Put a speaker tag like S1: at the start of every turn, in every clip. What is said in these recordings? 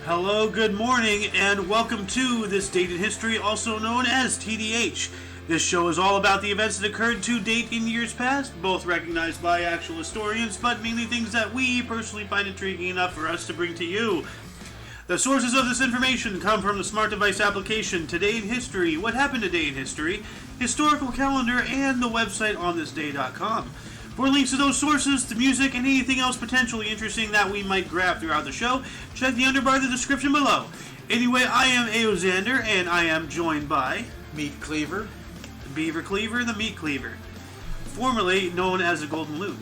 S1: Hello, good morning, and welcome to This Date in History, also known as TDH. This show is all about the events that occurred to date in years past, both recognized by actual historians, but mainly things that we personally find intriguing enough for us to bring to you. The sources of this information come from the smart device application Today in History, What Happened Today in History, Historical Calendar, and the website onthisday.com. For links to those sources, the music, and anything else potentially interesting that we might grab throughout the show, check the underbar of the description below. Anyway, I am Aozander, and I am joined by...
S2: Meat Cleaver.
S1: Beaver Cleaver, the Meat Cleaver. Formerly known as the Golden Loon.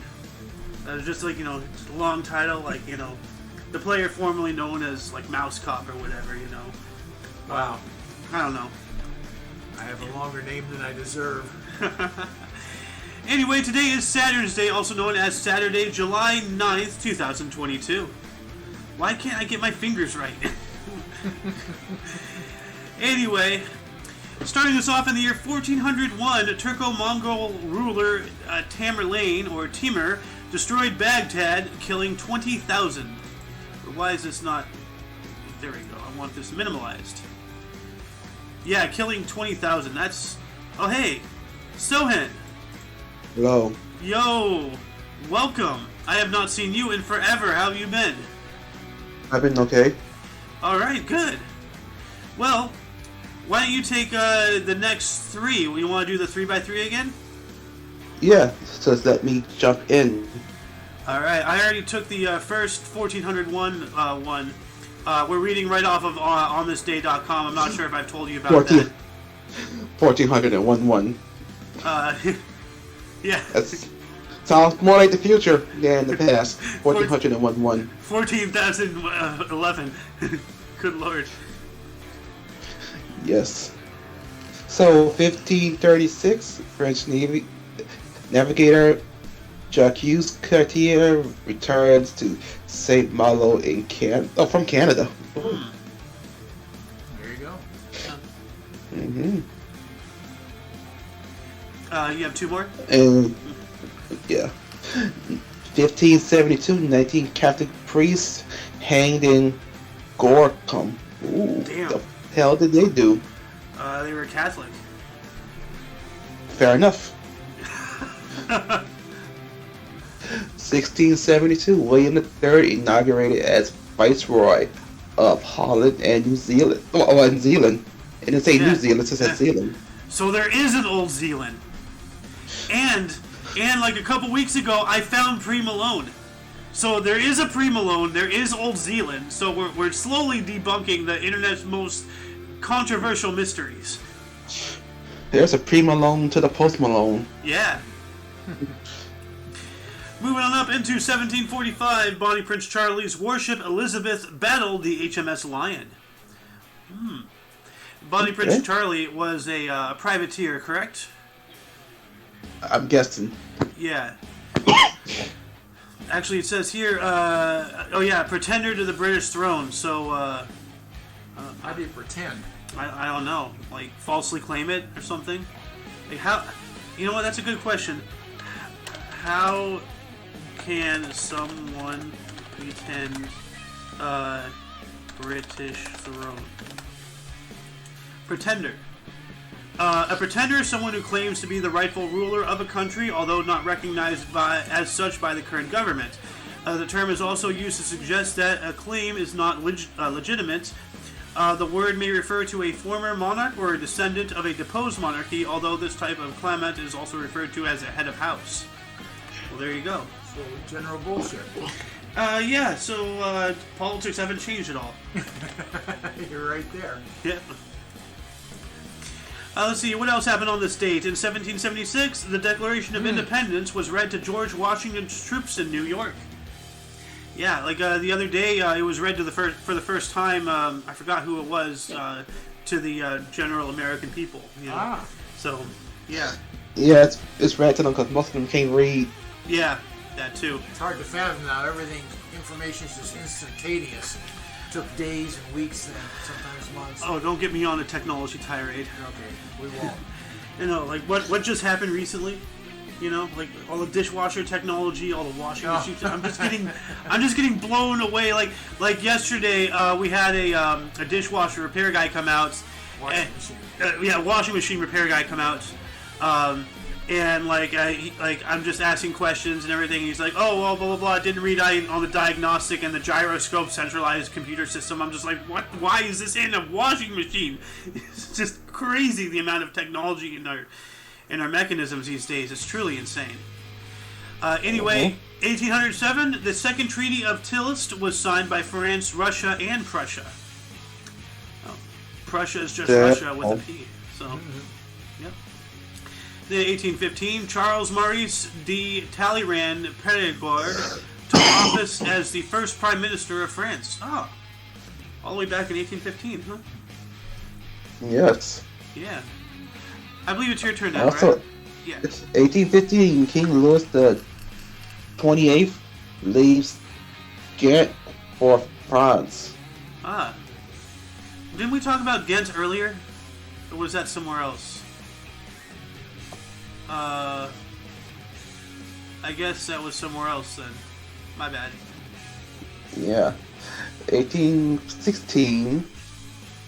S1: Just like, just a long title, like, the player formerly known as, like, Mouse Cop or whatever,
S2: Wow.
S1: I don't know.
S2: I have a longer name than I deserve.
S1: Anyway, today is Saturn's Day, also known as Saturday, July 9th, 2022. Why can't I get my fingers right? Anyway, starting us off in the year 1401, Turco-Mongol ruler Tamerlane, or Timur, destroyed Baghdad, killing 20,000. Why is this not... There we go. I want this minimalized. Yeah, killing 20,000. That's... Oh, hey! Sohen!
S3: Hello.
S1: Yo! Welcome! I have not seen you in forever. How have you been?
S3: I've been okay.
S1: Alright, good. Well, why don't you take the next three? You want to do the 3x3 again?
S3: Yeah, so let me jump in.
S1: Alright, I already took the first 1401 one. We're reading right off of onthisday.com. I'm not sure if I've told you about that.
S3: 1401.
S1: Yeah.
S3: That sounds more like the future than the past. 1401.
S1: 14,011. Good lord.
S3: Yes. So, 1536, French Navy navigator Jacques Cartier returns to Saint Malo in from Canada.
S2: There you go.
S3: Mm-hmm.
S1: You have two more?
S3: And yeah, 1572, 19 Catholic priests hanged in Gorkum. Ooh,
S1: Damn.
S3: the hell did they do?
S1: They were Catholic.
S3: Fair enough. 1672, William III inaugurated as Viceroy of Holland and New Zealand. Oh, and Zealand. It didn't say New Zealand, it said Zealand.
S1: So there is an Old Zealand. And like a couple weeks ago, I found Pre-Malone. So there is a Pre-Malone, there is Old Zealand. So we're slowly debunking the internet's most controversial mysteries.
S3: There's a pre-Malone to the post-Malone.
S1: Yeah. Moving on up into 1745, Bonnie Prince Charlie's warship Elizabeth battled the HMS Lion. Bonnie Prince Charlie was a privateer, correct?
S3: I'm guessing.
S1: Yeah. Actually, it says here, pretender to the British throne. So,
S2: How do you pretend?
S1: I don't know. Like, falsely claim it or something? Like, how... You know what? That's a good question. How can someone pretend British throne? Pretender. A pretender is someone who claims to be the rightful ruler of a country, although not recognized as such by the current government. The term is also used to suggest that a claim is not legitimate. The word may refer to a former monarch or a descendant of a deposed monarchy, although this type of claimant is also referred to as a head of house. Well, there you go.
S2: So, general bullshit.
S1: So politics haven't changed at all.
S2: You're right there.
S1: Yeah. Let's see, what else happened on this date? In 1776, the Declaration of Independence was read to George Washington's troops in New York. Yeah, like the other day, it was read to for the first time, I forgot who it was, to the general American people. You know?
S2: Ah.
S1: So, yeah.
S3: Yeah, it's read to them because most of them can't read.
S1: Yeah, that too.
S2: It's hard to fathom now. Information is just instantaneous. Took days and weeks and sometimes months.
S1: Oh, don't get me on a technology tirade.
S2: Okay, we won't.
S1: Like what just happened recently? You know, like all the dishwasher technology, all the washing machines. I'm just getting blown away. Like yesterday, we had a dishwasher repair guy come out. Washing machine repair guy come out. And I'm just asking questions and everything. And he's like, oh well, blah blah blah. Didn't read on the diagnostic and the gyroscope centralized computer system. I'm just like, what? Why is this in a washing machine? It's just crazy the amount of technology in our mechanisms these days. It's truly insane. Anyway, 1807, the Second Treaty of Tilst was signed by France, Russia, and Prussia. Oh, Prussia is just Russia with a P. So, yep. The 1815, Charles Maurice de Talleyrand Perigord took office as the first Prime Minister of France. Oh, all the way back in 1815, huh?
S3: Yes.
S1: Yeah. I believe it's your turn now,
S3: Also,
S1: right? Yeah.
S3: 1815, King Louis the 28th leaves Ghent for France.
S1: Ah. Didn't we talk about Ghent earlier? Or was that somewhere else? I guess that was somewhere else then. My bad.
S3: Yeah. 1816,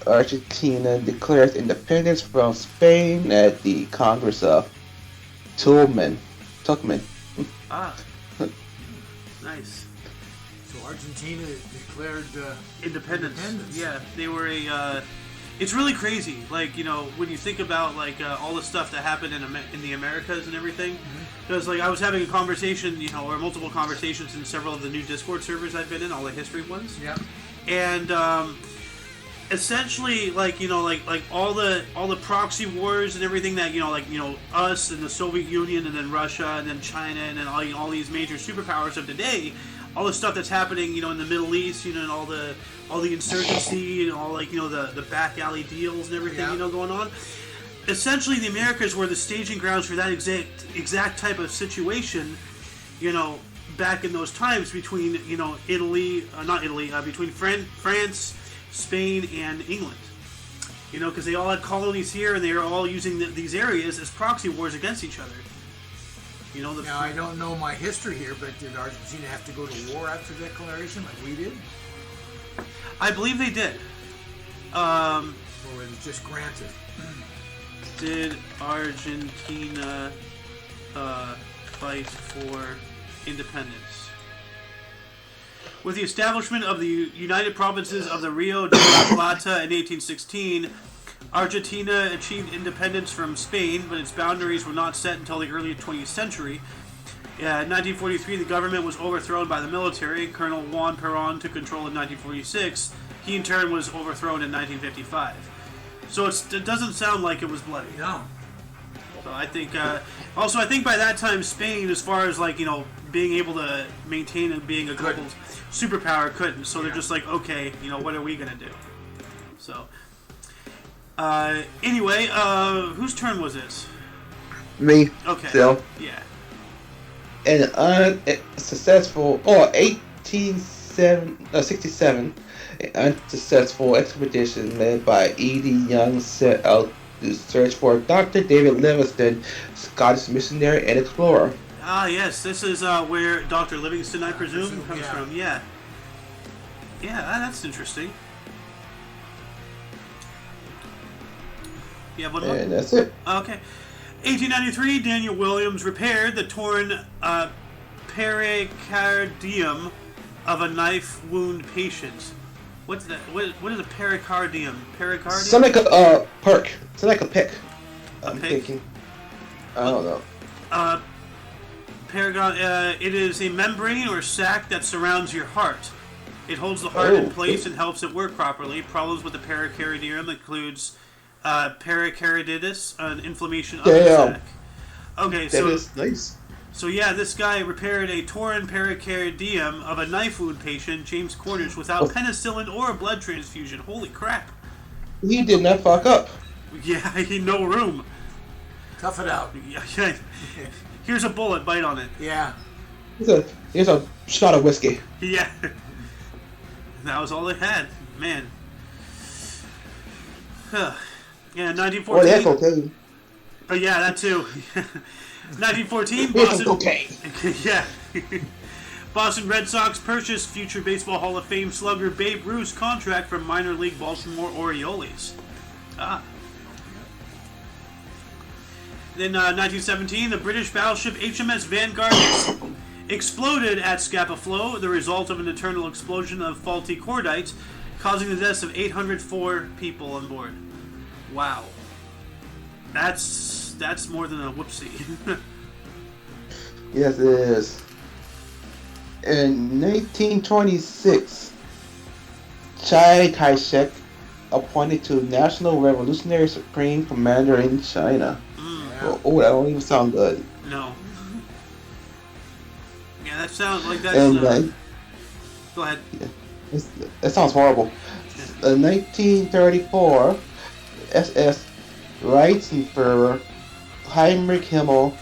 S3: Argentina declares independence from Spain at the Congress of Tucumán.
S1: Ah. Nice.
S2: So Argentina declared
S1: Independence. Yeah, they were it's really crazy. Like, you know, when you think about like all the stuff that happened in the Americas and everything. Because like I was having a conversation, you know, or multiple conversations in several of the new Discord servers I've been in, all the history ones.
S2: Yeah.
S1: And essentially, like, you know, like all the proxy wars and everything that, you know, us and the Soviet Union and then Russia and then China and then all these major superpowers of today, all the stuff that's happening, you know, in the Middle East, you know, and all the insurgency and all, like, you know, the back alley deals and everything, you know, going on. Essentially, the Americas were the staging grounds for that exact type of situation, you know, back in those times between, you know, between France, Spain, and England. You know, because they all had colonies here, and they were all using these areas as proxy wars against each other. You know,
S2: now, I don't know my history here, but did Argentina have to go to war after the declaration like we did?
S1: I believe they did.
S2: Or was it just granted?
S1: Did Argentina fight for independence? With the establishment of the United Provinces of the Rio de la Plata in 1816, Argentina achieved independence from Spain, but its boundaries were not set until the early 20th century. In 1943, the government was overthrown by the military. Colonel Juan Perón took control in 1946. He, in turn, was overthrown in 1955. So it doesn't sound like it was bloody.
S2: No.
S1: So I think, also I think by that time Spain, as far as like, you know, being able to maintain and being a global superpower, couldn't. So they're just like, okay, you know, what are we gonna do? So anyway, whose turn was this?
S3: Me.
S1: Okay.
S3: Still.
S1: Yeah.
S3: An unsuccessful, 1867, an unsuccessful expedition led by E.D. Young set out to search for Dr. David Livingstone, Scottish missionary and explorer.
S1: Ah, yes, this is where Dr. Livingstone, I presume, comes from. Yeah. Yeah, that's interesting. You have one more?
S3: And that's it.
S1: Okay. 1893, Daniel Williams repaired the torn pericardium of a knife wound patient. What's that? What is a pericardium? Pericardium?
S3: Sound like a perk. Sound like a pick. I'm
S1: pick?
S3: thinking. I don't know.
S1: It is a membrane or sac that surrounds your heart. It holds the heart in place and helps it work properly. Problems with the pericardium includes pericarditis, an inflammation of the sac. Okay,
S3: that is nice.
S1: So yeah, this guy repaired a torn pericardium of a knife wound patient, James Cornish, without penicillin or a blood transfusion. Holy crap!
S3: He did not fuck up.
S1: Yeah, he no room.
S2: Tough it out.
S1: Yeah. Here's a bullet, bite on it.
S2: Yeah.
S3: Here's a shot of whiskey.
S1: Yeah. That was all they had. Man. Yeah, 1914.
S3: Or that's okay.
S1: Oh, yeah, that too. 1914,
S3: It's
S1: Boston.
S3: okay.
S1: Yeah. Boston Red Sox purchased future Baseball Hall of Fame slugger Babe Ruth's contract from minor league Baltimore Orioles. Ah. Then 1917, the British battleship HMS Vanguard exploded at Scapa Flow, the result of an internal explosion of faulty cordites, causing the deaths of 804 people on board. Wow. That's more than a whoopsie.
S3: Yes, it is. In 1926, Chiang Kai-shek appointed to National Revolutionary Supreme Commander in China. Oh, that don't even sound good.
S1: No. Yeah, that sounds like that's...
S3: And,
S1: go ahead.
S3: That sounds horrible. In 1934, SS Reichsführer Heinrich Himmel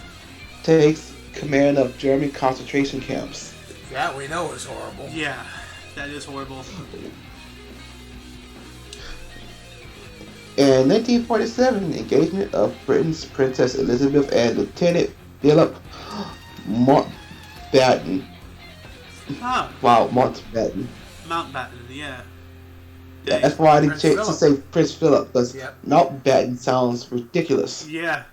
S3: takes command of German concentration camps.
S2: That we know is horrible.
S1: Yeah, that is horrible.
S3: In 1947, engagement of Britain's Princess Elizabeth and Lieutenant Philip Mountbatten.
S1: Ah,
S3: Wow, Mountbatten.
S1: Mountbatten, yeah.
S3: Yeah, that's why I didn't
S2: Prince
S3: change to say Prince Philip, because Mountbatten sounds ridiculous.
S1: Yeah.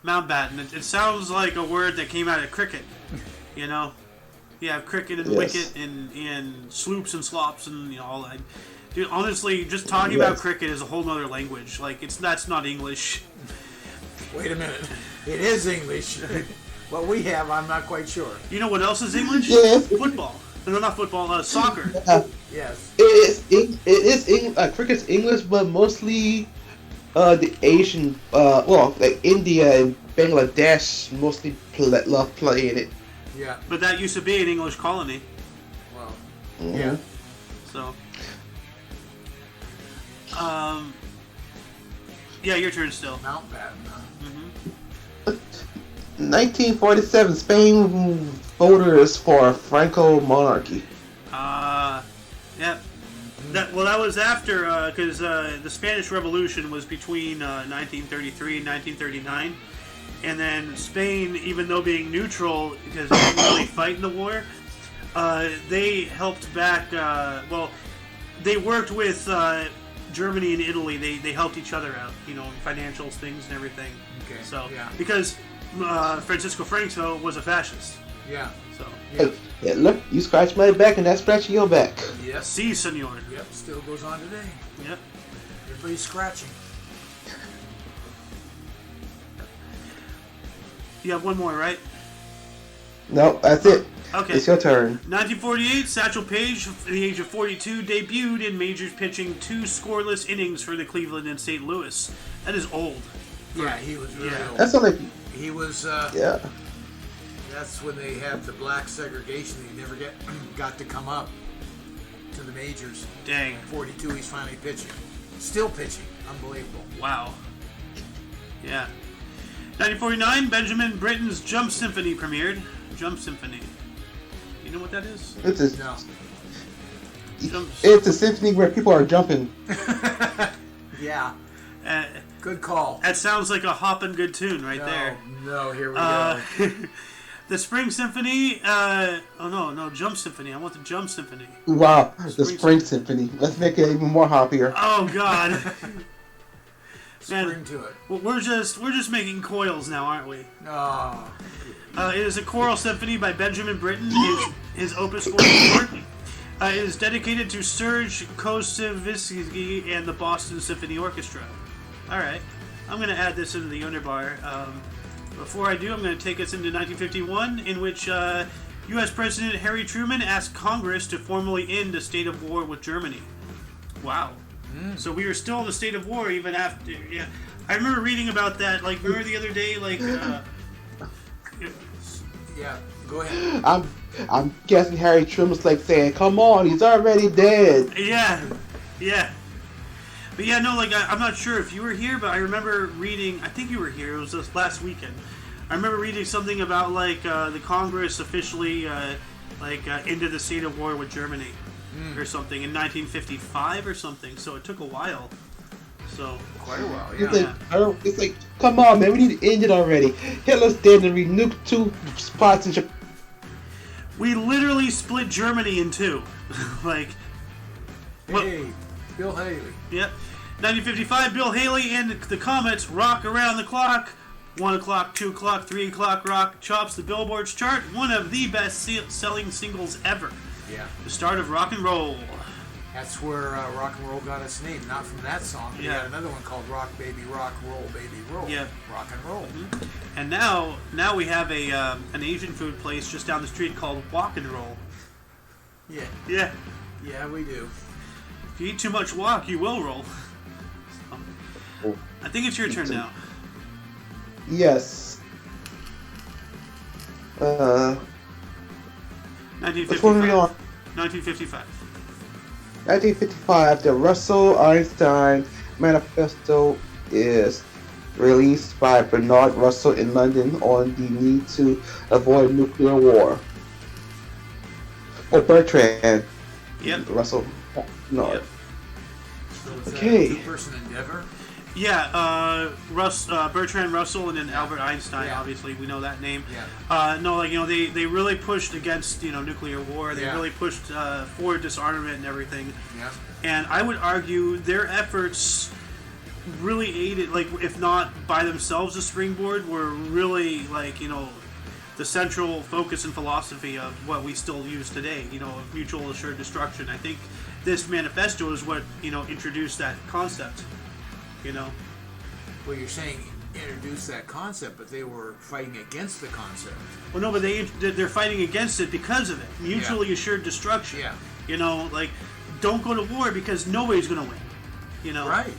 S1: Mountbatten. It sounds like a word that came out of cricket. You know? You have cricket and wicket and sloops and slops and all that. Dude, honestly, just talking about cricket is a whole nother language. Like, that's not English.
S2: Wait a minute. It is English. What we have, I'm not quite sure.
S1: You know what else is English?
S3: Yes.
S1: Football. No, not football. Soccer.
S2: Yes.
S3: Cricket's English, but mostly the Asian, like India and Bangladesh mostly love playing it.
S2: Yeah.
S1: But that used to be an English colony.
S2: Well,
S3: yeah.
S1: So, yeah, your turn still.
S2: Mountbatten, huh?
S3: 1947, Spain voters for Franco monarchy.
S1: Yeah. That was after, because the Spanish Revolution was between 1933 and 1939. And then Spain, even though being neutral, because they didn't really fight in the war, they helped back, they worked with Germany and Italy. They helped each other out, financial things and everything.
S2: Okay.
S1: So,
S2: yeah.
S1: Because Francisco Franco was a fascist.
S2: Yeah.
S1: So,
S3: Yeah, look, you scratch my back and that's scratching your back.
S2: Yes.
S1: Si, senor.
S2: Yep, still goes on today.
S1: Yep.
S2: Everybody's scratching.
S1: You have one more, right?
S3: No, that's it.
S1: Okay.
S3: It's your turn.
S1: 1948, Satchel Paige, at the age of 42, debuted in majors pitching 2 scoreless innings for the Cleveland and St. Louis. That is old.
S2: Yeah, he was really old.
S3: That's only.
S2: He was,
S3: Yeah.
S2: that's when they had the black segregation. He never got to come up to the majors.
S1: Dang.
S2: At 42, he's finally pitching. Still pitching. Unbelievable.
S1: Wow. Yeah. 1949, Benjamin Britten's Jump Symphony premiered. Jump Symphony. You know what that is?
S2: No.
S3: It's a symphony where people are jumping.
S2: Yeah. Good call.
S1: That sounds like a hoppin' good tune right there.
S2: No, here we go.
S1: The Spring Symphony. No, Jump Symphony. I want the Jump Symphony.
S3: Wow, the Spring Symphony. Let's make it even more hoppier.
S1: Oh God.
S2: Spring to it.
S1: We're just making coils now, aren't we?
S2: No.
S1: It is a choral symphony by Benjamin Britten. His Opus 44. It is dedicated to Serge Kossevitsky and the Boston Symphony Orchestra. All right, I'm going to add this into the underbar. Before I do, I'm going to take us into 1951, in which U.S. President Harry Truman asked Congress to formally end a state of war with Germany. Wow. So we were still in the state of war even after. Yeah, I remember reading about that. Like, remember the other day, like.
S2: Yeah, go ahead.
S3: I'm guessing Harry Truman's like saying, "Come on, he's already dead."
S1: Yeah. But yeah, no, like I'm not sure if you were here, but I remember reading. I think you were here. It was this last weekend. I remember reading something about like the Congress officially ended the state of war with Germany or something in 1955 or something. So it took a while. So
S2: Quite a while,
S3: It's
S2: yeah.
S3: it's like, come on, man, we need to end it already. Hitler's dead and we nuked 2 spots in Japan.
S1: we literally split Germany in two. Like,
S2: Hey, Bill Haley.
S1: yep. 1955, Bill Haley and the Comets rock around the clock. 1 o'clock, 2 o'clock, 3 o'clock rock chops the Billboard's chart. One of the best-selling singles ever.
S2: Yeah.
S1: The start of rock and roll.
S2: That's where rock and roll got its name. Not from that song. But
S1: Yeah.
S2: got another one called Rock Baby Rock, Roll Baby Roll.
S1: Yeah.
S2: Rock and roll.
S1: And now we have an Asian food place just down the street called Walk and Roll.
S2: Yeah.
S1: Yeah.
S2: Yeah, we do.
S1: If you eat too much wok, you will roll. So, I think it's your turn now.
S3: Yes. Which one are we
S1: 1955.
S3: on?
S1: 1955.
S3: 1955, the Russell-Einstein Manifesto is released by Bernard Russell in London on the need to avoid nuclear war. Oh, Bertrand
S1: Yep.
S3: Russell. No.
S1: Yep.
S2: So is
S3: Okay.
S2: that a two-person endeavor?
S1: Yeah, Bertrand Russell and then Albert Einstein.
S2: Yeah.
S1: Obviously, we know that name.
S2: Yeah.
S1: No, like, you know, they really pushed against, you know, nuclear war. They
S2: Yeah.
S1: really pushed for disarmament and everything.
S2: Yeah.
S1: And I would argue their efforts really aided, like, if not by themselves a springboard, were really, like, you know, the central focus and philosophy of what we still use today, you know, of mutual assured destruction. I think this manifesto is what, you know, introduced that concept, you know.
S2: Well, you're saying introduce that concept, but they were fighting against the concept.
S1: Well, no, but they're fighting against it because of it. Mutually assured destruction.
S2: Yeah.
S1: You know, like, don't go to war because nobody's going to win, you know.
S2: Right.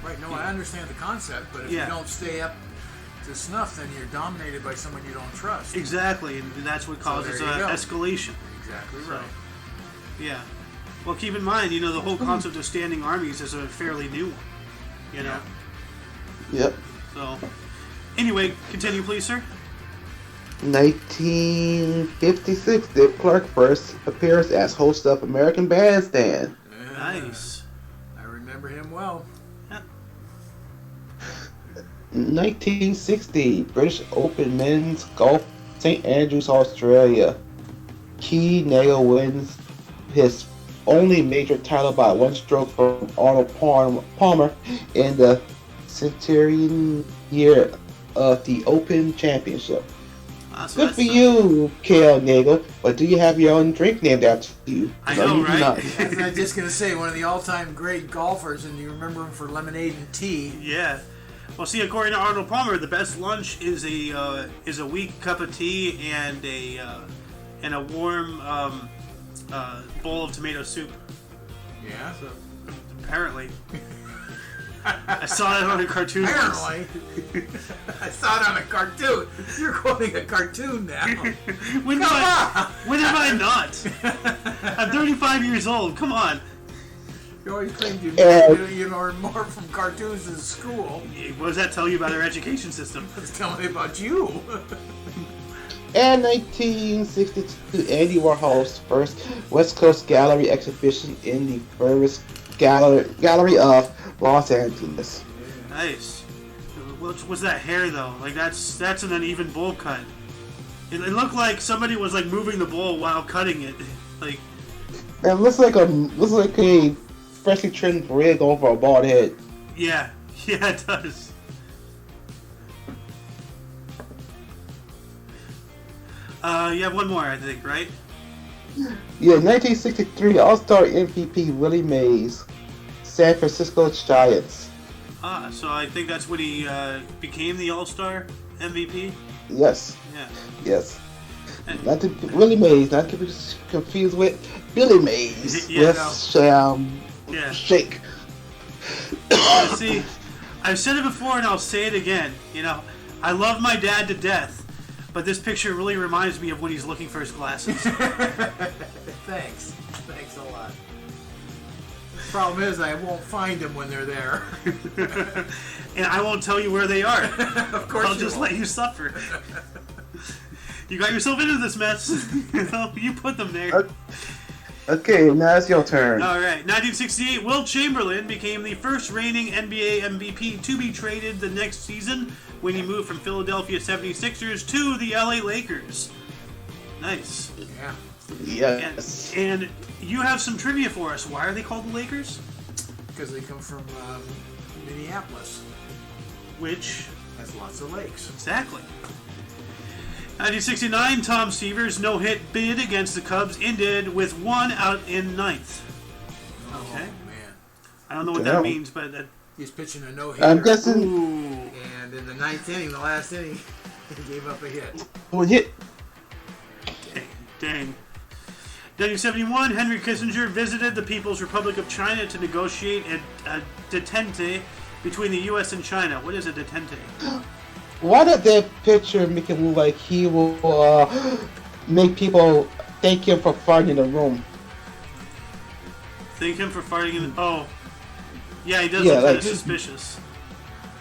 S2: Right. No, I understand the concept, but if
S1: Yeah.
S2: you don't stay up to snuff, then you're dominated by someone you don't trust.
S1: Exactly, and that's what causes
S2: there you go.
S1: escalation.
S2: Exactly
S1: So,
S2: right.
S1: yeah. Well, keep in mind, you know, the whole concept of standing armies is a fairly new one. You know.
S3: Yep.
S1: So, anyway, continue, please, sir.
S3: 1956, Dick Clark first appears as host of American Bandstand.
S2: Yeah.
S1: Nice.
S2: I remember him well.
S3: 1960, British Open Men's Golf, St. Andrews, Australia. Key Nagle wins his only major title by 1 stroke from Arnold Palmer in the centenarian year of the Open Championship.
S1: So
S3: Good
S1: that's
S3: for you, Kale Nagle, but do you have your own drink named after you?
S1: I
S3: No,
S1: know,
S3: you do
S1: right?
S3: not.
S2: I was just going to say, one of the all-time great golfers, and you remember him for lemonade and tea.
S1: Yeah. Well, see, according to Arnold Palmer, the best lunch is a weak cup of tea and a warm bowl of tomato soup.
S2: Yeah.
S1: So, apparently, I saw that on a cartoon. once.
S2: Apparently. I saw it on a cartoon. You're quoting a cartoon now.
S1: When
S2: Come
S1: have I not? I'm 35 years old. Come on.
S2: You always claimed you learned more from cartoons than school.
S1: What does that tell you about our education system?
S2: Let's tell me about you.
S3: And 1962, Andy Warhol's first West Coast Gallery exhibition in the Ferris Gallery of Los Angeles.
S1: Nice. What's that hair though? Like that's an uneven bowl cut. It looked like somebody was like moving the bowl while cutting it. Like
S3: It looks like a freshly trimmed wig over a bald head.
S1: yeah, it does. You have one more, I think, right?
S3: Yeah, 1963 All-Star MVP Willie Mays, San Francisco Giants.
S1: So I think that's when he became the All-Star MVP.
S3: Yes,
S1: Yeah.
S3: yes.
S1: And-
S3: Not to Willie Mays, not to be confused with Billy Mays.
S1: Yeah, Yeah.
S3: Shake.
S1: See, I've said it before and I'll say it again. You know, I love my dad to death, but this picture really reminds me of when he's looking for his glasses.
S2: Thanks. Thanks a lot. Problem is, I won't find them when they're there.
S1: And I won't tell you where they are.
S2: Of course
S1: I'll
S2: you
S1: just
S2: won't.
S1: let you suffer. You got yourself into this mess. You know, you put them there.
S3: Okay, now it's your turn.
S1: All right. 1968, Wilt Chamberlain became the first reigning NBA MVP to be traded the next season when he moved from Philadelphia 76ers to the LA Lakers. Nice.
S2: Yeah.
S3: Yes.
S1: And you have some trivia for us. Why are they called the Lakers?
S2: Because they come from Minneapolis.
S1: Which...
S2: has lots of lakes.
S1: Exactly. 1969, Tom Seaver's no-hit bid against the Cubs ended with 1 out in ninth. Okay.
S2: Oh, man.
S1: I don't know what that means, but that...
S2: He's pitching a no-hitter.
S3: I'm guessing...
S1: Ooh.
S2: And in the ninth inning, the last inning, he gave up a hit.
S3: One hit.
S1: Dang. 1971, Henry Kissinger visited the People's Republic of China to negotiate a detente between the U.S. and China. What is a detente?
S3: Why did that picture make it look like he will make people thank him for farting in the room?
S1: Thank him for farting in the... Oh. Yeah, he does
S3: Yeah,
S1: look kind
S3: like-
S1: of suspicious.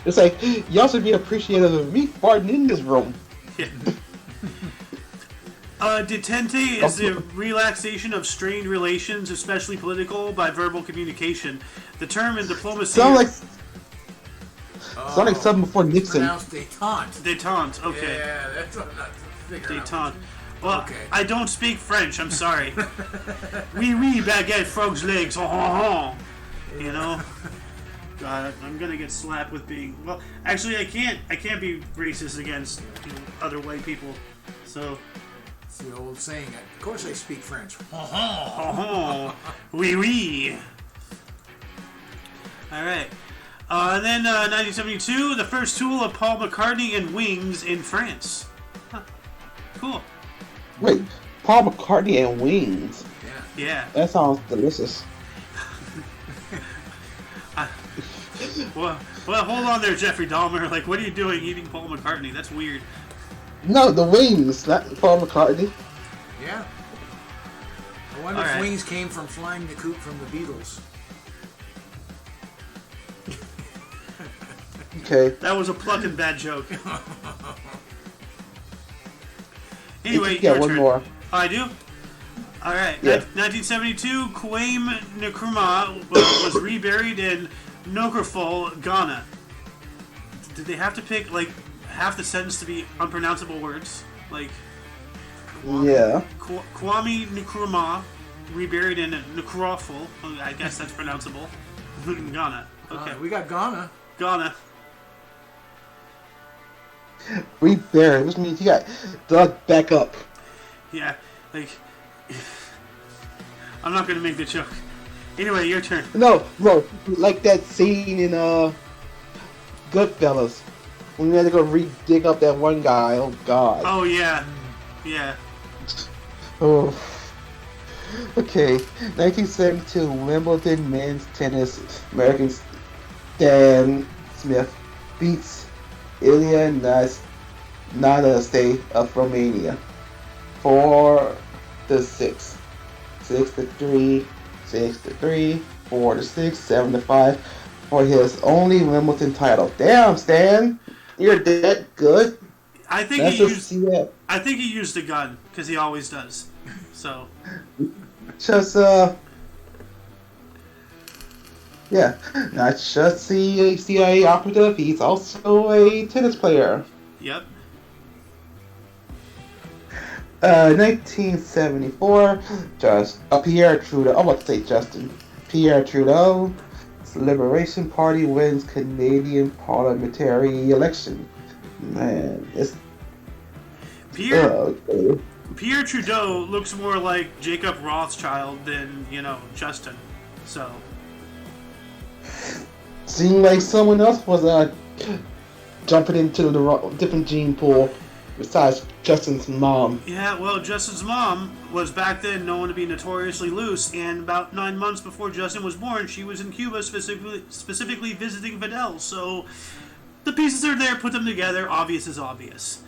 S3: It's like, y'all should be appreciative of me farting in this room.
S1: Yeah. Detente is the relaxation of strained relations, especially political, by verbal communication. The term in diplomacy...
S3: Sound like something before Nixon.
S2: Pronounced détente.
S1: Détente, okay.
S2: Yeah, that's what I'm not figuring out.
S1: Détente. Well,
S2: Okay.
S1: I don't speak French, I'm sorry. Oui, baguette, frog's legs, ho, ho, ho. You know? God, I'm gonna get slapped with being... Well, actually, I can't be racist against other white people. So...
S2: It's the old saying. Of course I speak French.
S1: Oh, oui. All right. And then 1972, the first tour of Paul McCartney and Wings in France. Huh. Cool.
S3: Wait, Paul McCartney and wings.
S1: Yeah.
S3: That sounds delicious.
S1: Well, hold on there, Jeffrey Dahmer. Like, what are you doing eating Paul McCartney? That's weird.
S3: No, the wings, not Paul McCartney.
S2: Yeah. I wonder
S1: All
S2: if
S1: right.
S2: Wings came from Flying the Coop from the Beatles.
S3: Okay.
S1: That was a plucking bad joke. Anyway,
S3: Yeah,
S1: your
S3: one
S1: turn.
S3: more.
S1: Oh, I do? All right.
S3: Yeah.
S1: 1972, Kwame Nkrumah was reburied in Nokrafol, Ghana. Did they have to pick, like, half the sentence to be unpronounceable words? Like,
S3: Yeah.
S1: Kwame Nkrumah, reburied in Nokrafol. I guess that's pronounceable. Ghana. Okay.
S2: We got Ghana.
S1: Ghana.
S3: Reburied, which means he got dug back up.
S1: Yeah. Like, I'm not going to make the joke. Anyway, your turn.
S3: No, like that scene in Goodfellas when we had to go dig up that one guy. Oh God.
S1: Oh, yeah. Yeah.
S3: Oh. Okay, 1972 Wimbledon men's tennis. American Stan Smith beats Elias Nada of Romania 4-6, 6-3, 6-3, 4-6, 7-5 for his only Wimbledon title. Damn, Stan, you're that good.
S1: I think
S3: Let's
S1: he
S3: just see that.
S1: I think he used a gun because he always does. So
S3: Just yeah, not just a CIA operative. He's also a tennis player.
S1: yep.
S3: 1974, Pierre Trudeau. I'm about to say Justin. Pierre Trudeau's Liberation Party wins Canadian parliamentary election. Man, it's
S1: Pierre Trudeau looks more like Jacob Rothschild than, Justin. So
S3: seemed like someone else was jumping into the different gene pool besides Justin's mom.
S1: yeah, well, Justin's mom was back then known to be notoriously loose, and about 9 months before Justin was born, she was in Cuba specifically visiting Fidel. So the pieces are there, put them together. Obvious is obvious,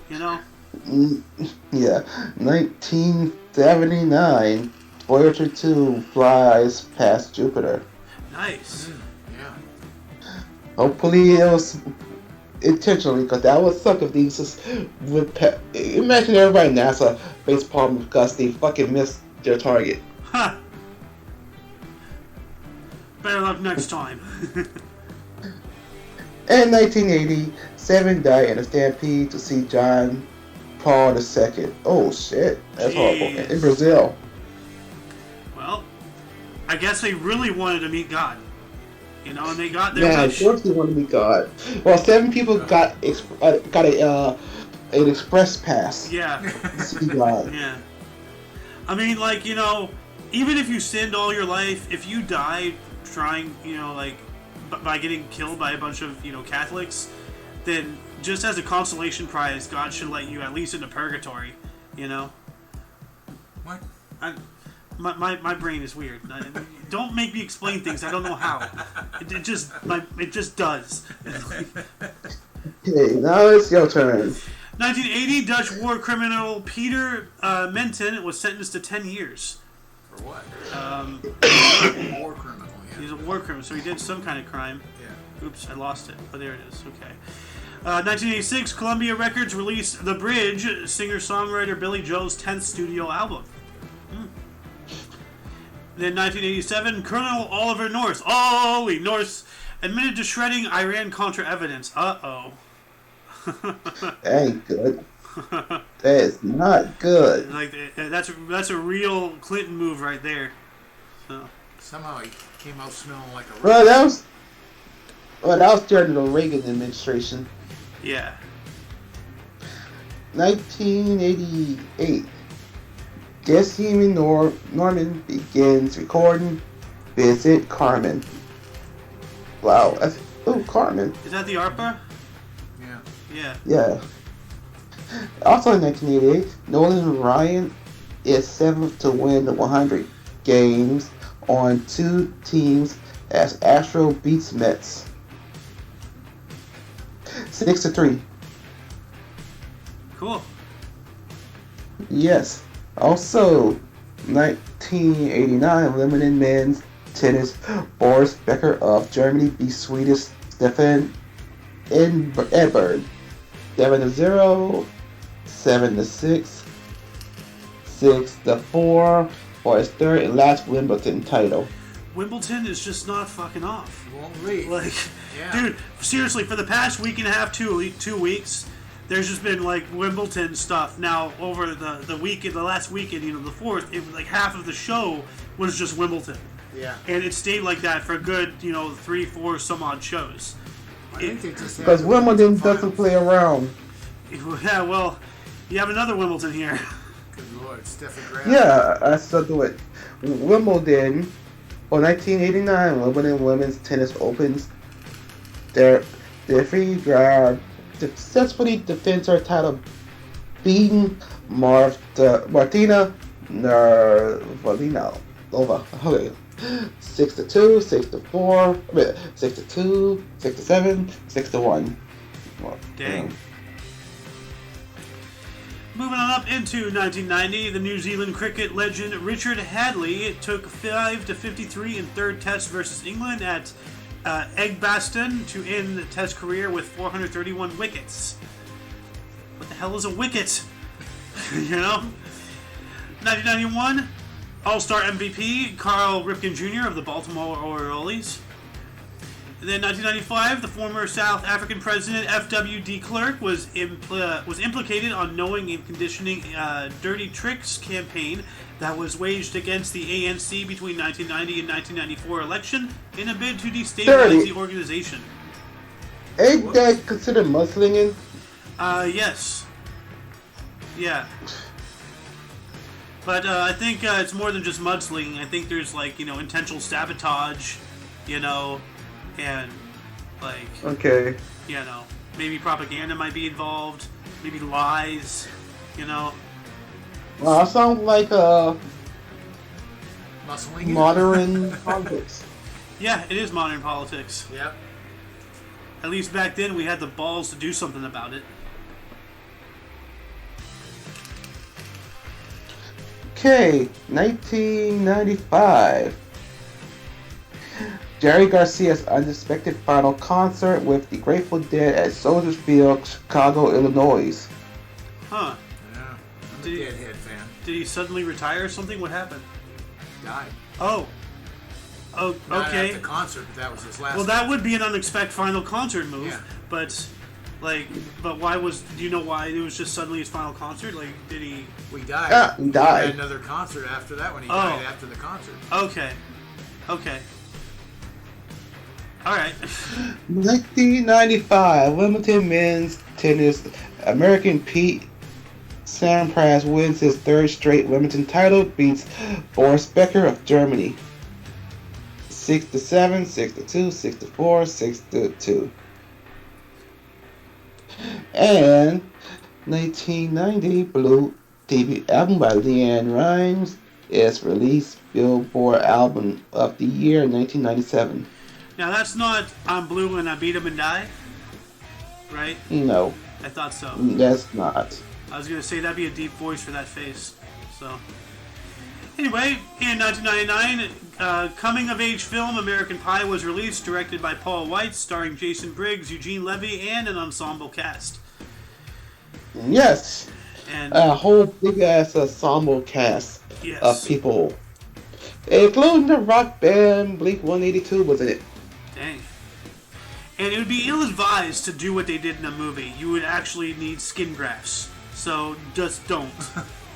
S3: Yeah, 1979, Voyager 2 flies past Jupiter.
S1: Nice.
S2: Yeah.
S3: Hopefully it was intentionally, because that would suck if these just would imagine everybody in NASA face palm because they fucking missed their target.
S1: Better luck next time.
S3: In 1980, 7 died in a stampede to see John Paul II. Oh shit, that's horrible.
S1: Jeez.
S3: In Brazil.
S1: Well, I guess they really wanted to meet God. And they got their
S3: Yeah, of
S1: wish.
S3: course they want to be God. Well, 7 people got an express pass
S1: Yeah.
S3: to see God.
S1: Yeah. I mean, even if you sinned all your life, if you died trying, by getting killed by a bunch of, Catholics, then just as a consolation prize, God should let you at least into purgatory,
S2: What?
S1: My brain is weird. Don't make me explain things. I don't know how. It just does.
S3: Okay, now it's your turn.
S1: 1980, Dutch war criminal Peter Menton was sentenced to 10 years.
S2: For what? War criminal, yeah.
S1: He's a war criminal, so he did some kind of crime.
S2: Yeah.
S1: Oops, I lost it. Oh, there it is. Okay. 1986, Columbia Records released The Bridge, singer-songwriter Billy Joel's 10th studio album. Then 1987, Colonel Oliver North, Ollie North, admitted to shredding Iran-Contra evidence. Uh-oh.
S3: That ain't good. That is not good.
S1: That's a real Clinton move right there. So.
S2: Somehow he came out smelling like a...
S3: Well, that was during the Reagan administration.
S1: Yeah.
S3: 1988. Jesse Norman begins recording Visit Carmen. Wow. Carmen.
S1: Is that the ARPA?
S2: Yeah.
S1: Yeah.
S3: Yeah. Also in 1988, Nolan Ryan is 7th to win the 100 games on 2 teams as Astro beats Mets. 6-3.
S1: Cool.
S3: Yes. Also, 1989, limited men's tennis. Boris Becker of Germany beats Swedish Stefan Edberg. 7-0, 7-6, 6-4 for his third and last Wimbledon title.
S1: Wimbledon is just not fucking off.
S2: You won't leave.
S1: Dude, seriously, for the past week and a half, 2 weeks, there's just been Wimbledon stuff. Now over the weekend, the last weekend, the 4th, it was half of the show was just Wimbledon.
S2: Yeah.
S1: And it stayed like that for a good 3, 4 some odd shows.
S2: I think they just
S3: Because Wimbledon doesn't play around.
S1: Yeah, well, you have another Wimbledon here.
S2: Good Lord, Steffi Graf.
S3: Yeah, I still do it. Wimbledon, 1989, Wimbledon Women's Tennis Opens. Steffi Graf successfully defends her title, beating Martina Navratilova. Okay. 6-2, 6-4, 6-2, 6-7, 6-1. Well,
S1: Dang. Moving on up into 1990, the New Zealand cricket legend Richard Hadley took 5-53 in third test versus England at Edgbaston to end the test career with 431 wickets. What the hell is a wicket? 1991, All-Star MVP Carl Ripken Jr. of the Baltimore Orioles. And then 1995, the former South African president F.W. de Klerk was implicated on knowing and conditioning a dirty tricks campaign that was waged against the ANC between 1990 and 1994 election in a bid to destabilize the organization.
S3: Ain't that considered mudslinging?
S1: Yes. Yeah. But I think it's more than just mudslinging. I think there's intentional sabotage, and
S3: okay.
S1: Maybe propaganda might be involved, maybe lies,
S3: Well, that sounds like modern politics.
S1: Yeah, it is modern politics.
S2: Yep.
S1: At least back then we had the balls to do something about it.
S3: Okay, 1995. Jerry Garcia's unexpected final concert with the Grateful Dead at Soldier Field, Chicago, Illinois.
S1: Huh.
S2: Yeah. I'm a Deadhead fan.
S1: Did he suddenly retire or something? What happened?
S2: died.
S1: Oh. Oh,
S2: Not
S1: okay.
S2: at the concert, but that was his last.
S1: Well, that would be an unexpected final concert move.
S2: Yeah.
S1: But, like, why was? Do you know why it was just suddenly his final concert? Like, did he?
S2: We died.
S3: Yeah, he died.
S2: He had another concert after that when he died after the concert.
S1: Okay. Okay. All right.
S3: 1995, Wimbledon men's tennis. American Pete Sampras wins his third straight Wimbledon title, beats Boris Becker of Germany. 6-7, 6-2, 6-4, 6-2. And 1990, Blue debut album by Leanne Rimes is released. Billboard Album of the Year 1997.
S1: Now that's not I'm Blue and I Beat 'Em and Die, right?
S3: No,
S1: I thought so.
S3: that's not.
S1: I was gonna say that'd be a deep voice for that face. So, anyway, in 1999, coming-of-age film American Pie was released, directed by Paul Weitz, starring Jason Briggs, Eugene Levy, and an ensemble cast.
S3: Yes,
S1: And
S3: a whole big-ass ensemble cast
S1: yes,
S3: of people, including the rock band Blink-182 was in it.
S1: dang. And it would be ill-advised to do what they did in a movie. You would actually need skin grafts. So just don't,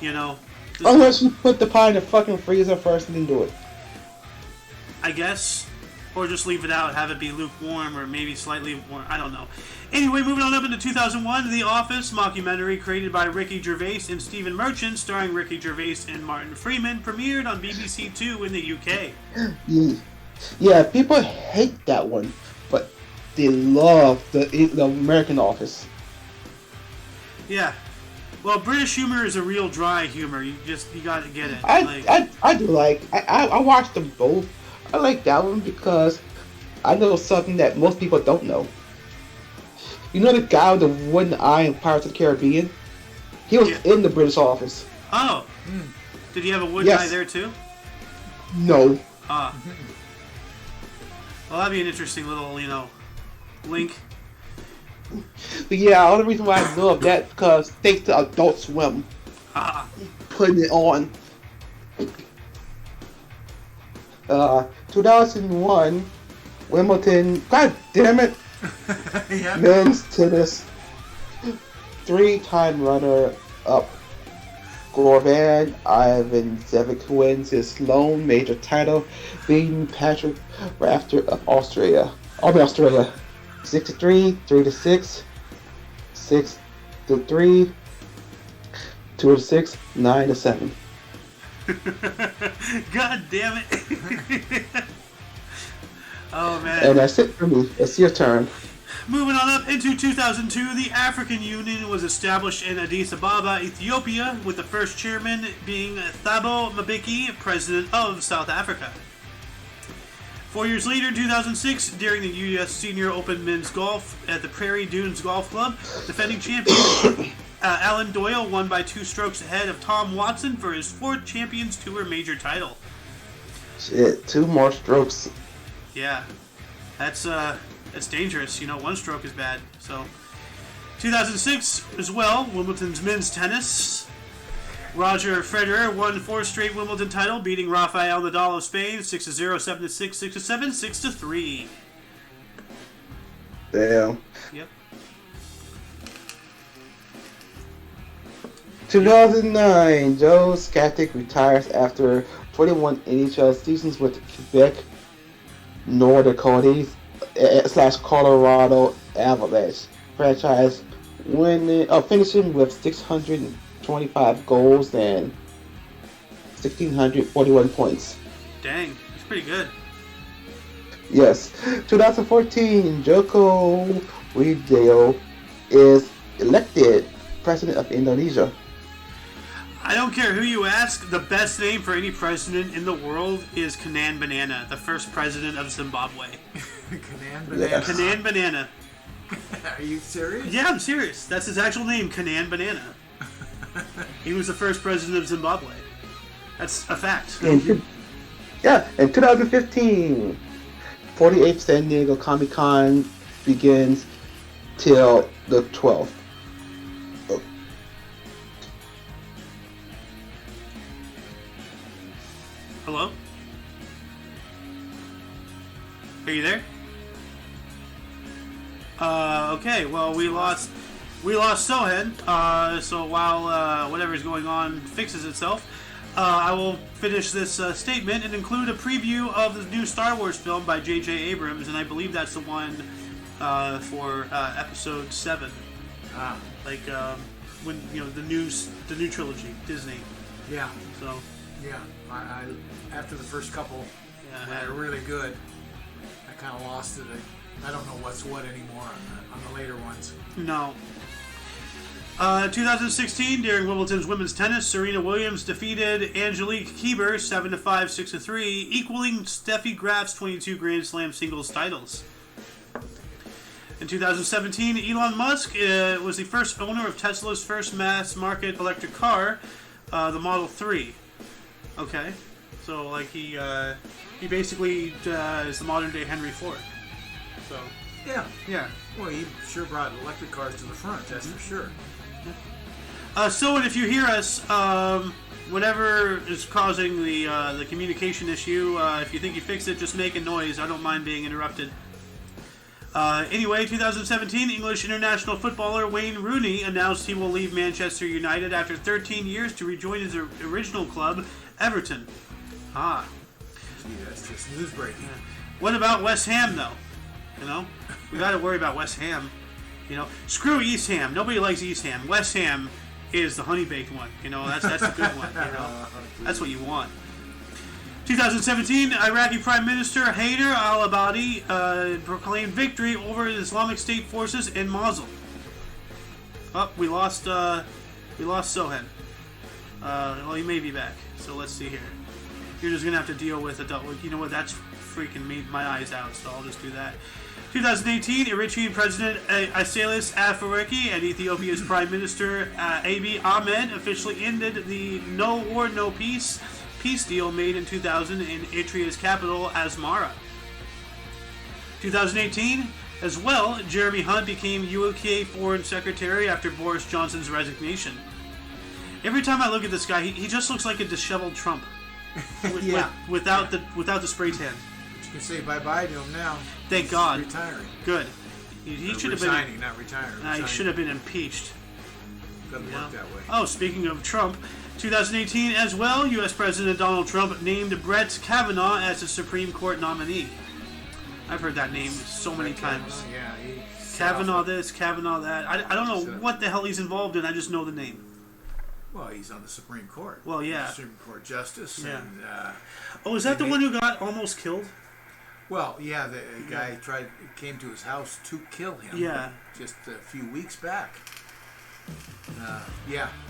S1: you know. Just,
S3: Unless you put the pie in the fucking freezer first and then do it.
S1: I guess. Or just leave it out, have it be lukewarm or maybe slightly warm. I don't know. Anyway, moving on up into 2001, The Office mockumentary created by Ricky Gervais and Stephen Merchant, starring Ricky Gervais and Martin Freeman, premiered on BBC Two in the UK.
S3: Yeah, people hate that one, but they love the American Office.
S1: Yeah. Well, British humor is a real dry humor. You gotta get it.
S3: I do like. I watched them both. I like that one because I know something that most people don't know. You know the guy with the wooden eye in Pirates of the Caribbean? He was in the British Office.
S1: Oh. Did he have a wooden eye there too?
S3: No.
S1: Well, that'd be an interesting little, link.
S3: But yeah, the only reason why I know of that because thanks to Adult Swim putting it on. 2001, Wimbledon. God damn it!
S2: Yeah.
S3: Men's tennis. 3-time runner-up Goran Ivanisevic wins his lone major title, beating Patrick Rafter of Australia. 6-3, 3-6, 6-3, 2-6, 9-7.
S1: God damn it. Oh, man.
S3: And that's it for me. It's your turn.
S1: Moving on up into 2002, the African Union was established in Addis Ababa, Ethiopia, with the first chairman being Thabo Mbeki, president of South Africa. 4 years later, 2006, during the U.S. Senior Open Men's Golf at the Prairie Dunes Golf Club, defending champion Alan Doyle won by 2 strokes ahead of Tom Watson for his 4th Champions Tour major title.
S3: Shit, 2 more strokes.
S1: Yeah, that's dangerous. 1 stroke is bad. So, 2006 as well, Wimbledon's men's tennis. Roger Federer won 4 straight Wimbledon title, beating Rafael Nadal of Spain 6-0, 7-6, 6-7, 6-3.
S3: Damn.
S1: Yep.
S3: 2009, Joe Skatic retires after 21 NHL seasons with Quebec North Dakota / Colorado Avalanche franchise, finishing with 625 goals and 1,641 points.
S1: Dang, that's pretty good.
S3: Yes. 2014, Joko Widodo is elected president of Indonesia.
S1: I don't care who you ask, the best name for any president in the world is Kanan Banana, the first president of Zimbabwe.
S2: Kanan Banana.
S3: Yeah.
S1: Kanan Banana.
S2: Are you serious?
S1: Yeah, I'm serious. That's his actual name, Kanan Banana. He was the first president of Zimbabwe. That's a fact.
S3: In 2015, 48th San Diego Comic Con begins till the 12th.
S1: Hello? Are you there? Okay. Well, we lost Sohen. So while whatever's going on fixes itself, I will finish this statement and include a preview of the new Star Wars film by J.J. Abrams, and I believe that's the one for Episode 7. Like when the new trilogy, Disney.
S2: Yeah.
S1: So.
S2: Yeah. I after the first couple, were really good. I kind of lost it. I don't know what's what anymore on the later ones.
S1: No. 2016, during Wimbledon's women's tennis, Serena Williams defeated Angelique Kerber 7-5, 6-3, equaling Steffi Graf's 22 Grand Slam singles titles. In 2017, Elon Musk was the first owner of Tesla's first mass-market electric car, the Model 3. Okay, so like he basically is the modern-day Henry Ford. So
S2: yeah. Well, he sure brought electric cars to the front. That's for sure.
S1: So, if you hear us, whatever is causing the communication issue, if you think you fixed it, just make a noise. I don't mind being interrupted. Anyway, 2017, English international footballer Wayne Rooney announced he will leave Manchester United after 13 years to rejoin his original club, Everton.
S2: Gee, that's just news breaking.
S1: What about West Ham, though? We got to worry about West Ham. Screw East Ham. Nobody likes East Ham. West Ham is the honey-baked one. That's a good one. That's what you want. 2017, Iraqi Prime Minister Haider al-Abadi proclaimed victory over the Islamic State forces in Mosul. Oh, we lost Sohen. Well, he may be back. So let's see here. You're just gonna have to deal with adult. You know what? That's freaking my eyes out. So I'll just do that. 2018, Eritrean President Isaias Afwerki and Ethiopia's Prime Minister Abiy Ahmed officially ended the no war, no peace deal made in 2000 in Eritrea's capital, Asmara. 2018, as well, Jeremy Hunt became UK Foreign Secretary after Boris Johnson's resignation. Every time I look at this guy, he just looks like a disheveled Trump. Without the spray tan.
S2: You can say bye-bye to him now.
S1: Thank God.
S2: He's retiring.
S1: Good. He should have been
S2: resigning, not retiring.
S1: He should have been impeached.
S2: Doesn't work that way.
S1: Oh, speaking of Trump, 2018 as well, U.S. President Donald Trump named Brett Kavanaugh as the Supreme Court nominee. I've heard that name so many times.
S2: Yeah.
S1: Kavanaugh this, Kavanaugh that. I don't know what the hell he's involved in. I just know the name.
S2: Well, he's on the Supreme Court.
S1: Well, yeah.
S2: Supreme Court Justice.
S1: Yeah.
S2: And,
S1: is that the one who got almost killed?
S2: Well, yeah, the guy came to his house to kill him.
S1: Yeah.
S2: Just a few weeks back.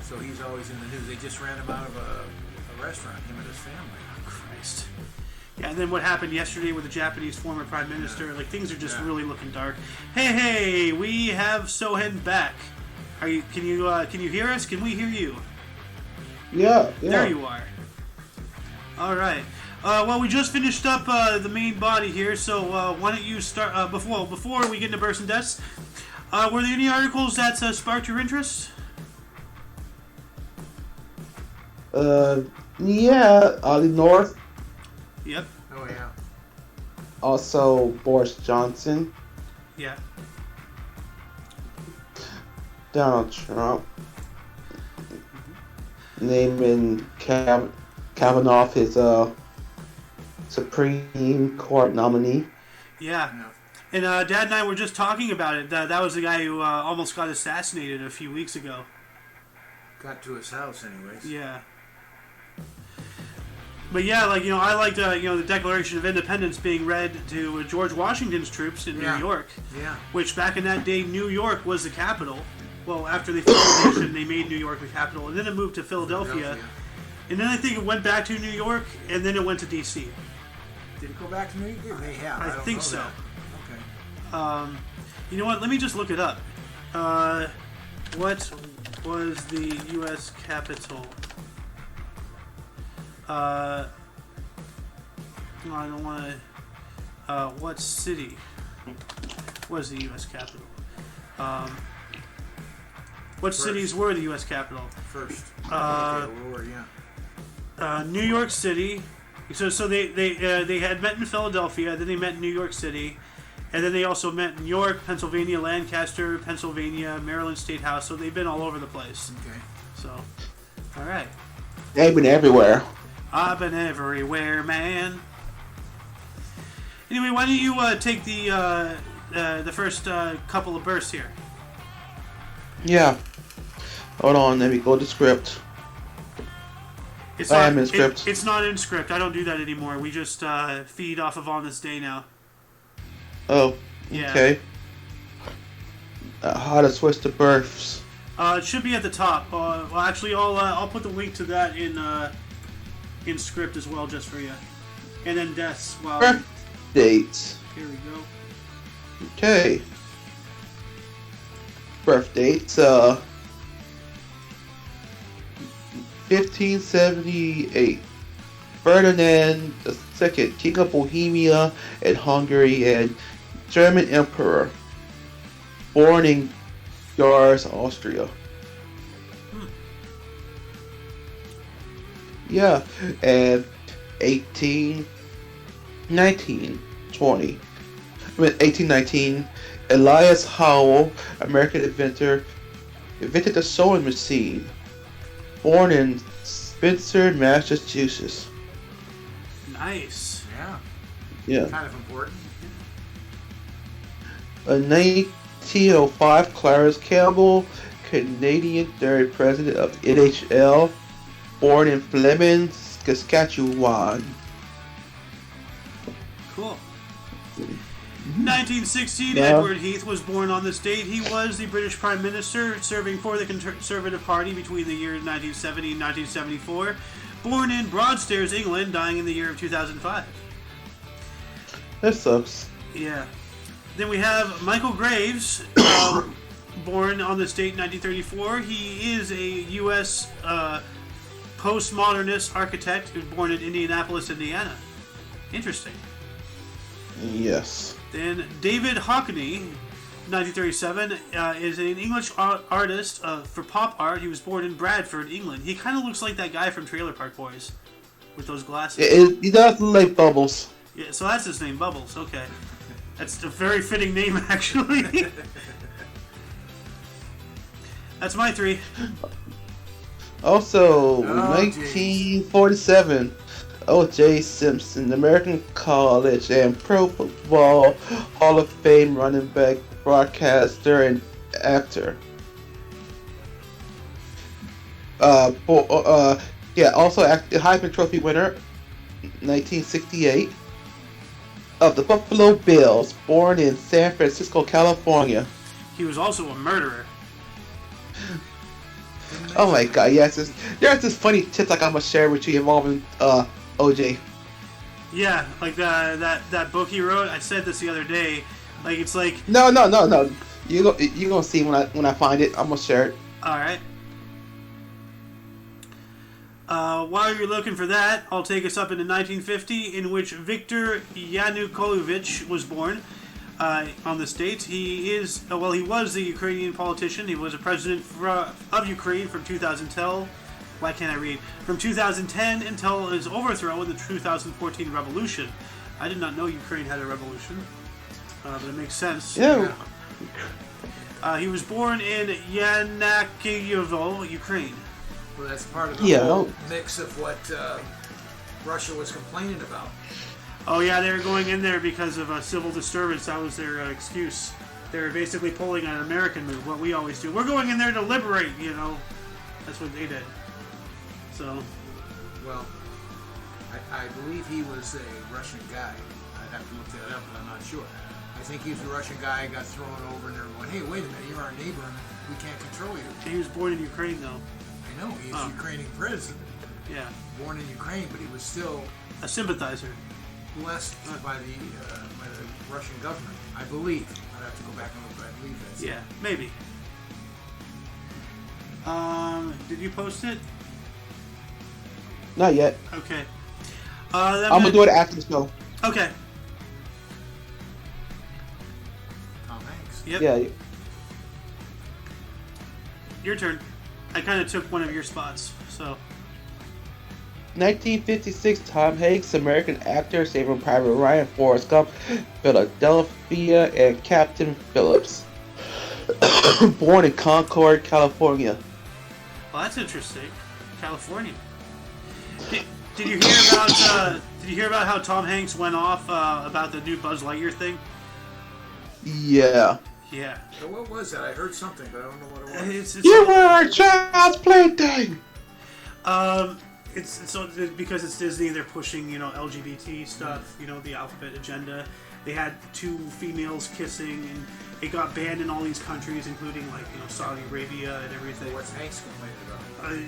S2: So he's always in the news. They just ran him out of a restaurant, him and his family.
S1: Oh, Christ. Yeah, and then what happened yesterday with the Japanese former prime minister? Like, things are just really looking dark. Hey, we have Sohen back. Can you hear us? Can we hear you?
S3: Yeah.
S1: There you are. All right. Well, we just finished up the main body here, so why don't you start before we get into births and deaths? Were there any articles that sparked your interest?
S3: Ollie North.
S1: Yep.
S2: Oh yeah.
S3: Also Boris Johnson.
S1: Yeah.
S3: Donald Trump. Naming Kavanaugh his Supreme Court nominee.
S1: Yeah. And Dad and I were just talking about it. That was the guy who almost got assassinated a few weeks ago.
S2: Got to his house, anyways.
S1: Yeah. But yeah, I liked the Declaration of Independence being read to George Washington's troops in New York.
S2: Yeah.
S1: Which back in that day, New York was the capital. Well, after they formed the nation, they made New York the capital, and then it moved to Philadelphia. And then I think it went back to New York, and then it went to D.C.
S2: Did it go back to New York? It may have.
S1: I think so.
S2: Okay.
S1: You know what? Let me just look it up. What was the U.S. capital? I don't want to. What city was the U.S. capital? What cities were the U.S. capital?
S2: First.
S1: New York City, So they had met in Philadelphia, then they met in New York City, and then they also met in New York, Pennsylvania, Lancaster, Pennsylvania, Maryland State House. So they've been all over the place.
S2: Okay.
S1: So, all right.
S3: They've been everywhere.
S1: I've been everywhere, man. Anyway, why don't you take the first couple of bursts here?
S3: Yeah. Hold on, let me go to script. I am in script.
S1: It's not in script. I don't do that anymore. We just feed off of On This Day now.
S3: Oh,
S1: Yeah.
S3: okay. How to switch to births.
S1: It should be at the top. Well, actually, I'll put the link to that in script as well, just for you. And then deaths. Well,
S3: Birth dates.
S1: here we go.
S3: Okay. Birth dates. 1578. Ferdinand II, King of Bohemia and Hungary and German Emperor. Born in Graz, Austria. Yeah, and 1819, Elias Howe, American inventor, invented the sewing machine. Born in Spencer, Massachusetts.
S1: Nice.
S2: Yeah.
S3: Yeah.
S2: Kind of important.
S3: In 1905, Clarence Campbell, Canadian third president of NHL, born in Fleming, Saskatchewan.
S1: Cool. 1916,
S3: Yeah.
S1: Edward Heath was born on this date. He was the British Prime Minister, serving for the Conservative Party between the years 1970 and 1974. Born in Broadstairs, England, dying in the year of 2005.
S3: That sucks.
S1: Yeah. Then we have Michael Graves, born on this date in 1934. He is a U.S. Postmodernist architect who was born in Indianapolis, Indiana. Interesting.
S3: Yes.
S1: Then David Hockney, 1937, is an English artist for pop art. He was born in Bradford, England. He kind of looks like that guy from Trailer Park Boys with those glasses.
S3: He does look like Bubbles.
S1: Yeah, so that's his name, Bubbles. Okay. That's a very fitting name, actually. That's my three.
S3: Also,
S2: Oh,
S3: 1947, O.J. Simpson, American College and Pro Football Hall of Fame running back, broadcaster, and actor. Also Heisman Trophy winner, 1968, of the Buffalo Bills, born in San Francisco, California.
S1: He was also a murderer.
S3: Oh my god, yes, there's this funny tip like I'm gonna share with you involving OJ.
S1: Yeah, like that book he wrote. I said this the other day. Like it's like
S3: No. You gonna see when I find it. I'm gonna share it.
S1: all right. While you're looking for that, I'll take us up into 1950, in which Viktor Yanukovych was born on this date. He was the Ukrainian politician. He was a president of Ukraine from 2010. Why can't I read? From 2010 until his overthrow in the 2014 revolution. I did not know Ukraine had a revolution, but it makes sense.
S3: Yeah.
S1: He was born in Yanakiyevo, Ukraine.
S2: Well, that's part of the
S3: Yeah.
S2: whole mix of what Russia was complaining about.
S1: Oh yeah, they were going in there because of a civil disturbance. That was their excuse. They were basically pulling an American move, what we always do. We're going in there to liberate, you know. That's what they did. So,
S2: Well, I believe he was a Russian guy. I'd have to look that up, but I'm not sure. I think he was a Russian guy, got thrown over, and they were going, hey, wait a minute, you're our neighbor, and we can't control you.
S1: he was born in Ukraine, though.
S2: I know, he's a Ukrainian president,
S1: Yeah,
S2: born in Ukraine, but he was still
S1: a sympathizer.
S2: blessed by the Russian government, I believe. I'd have to go back and look, but I believe that's
S1: Yeah, maybe. Did you post it?
S3: Not yet.
S1: Okay.
S3: I'm gonna do it after the show.
S1: Okay.
S2: Tom Hanks.
S1: Yep.
S3: Yeah.
S1: Your turn. I kind of took one of your spots, so.
S3: 1956, Tom Hanks, American actor, Saving Private Ryan, Forrest Gump, Philadelphia, and Captain Phillips. Born in Concord, California.
S1: Well, that's interesting. California. Did you hear about? Did you hear about how Tom Hanks went off about the new Buzz Lightyear thing?
S3: Yeah.
S1: Yeah.
S2: So what was that? I heard something, but I don't know what it was.
S3: You were a child's plaything.
S1: It's so because it's Disney, they're pushing LGBT stuff, the alphabet agenda. They had two females kissing, and it got banned in all these countries, including Saudi Arabia and everything.
S2: What's Hanks complaining about?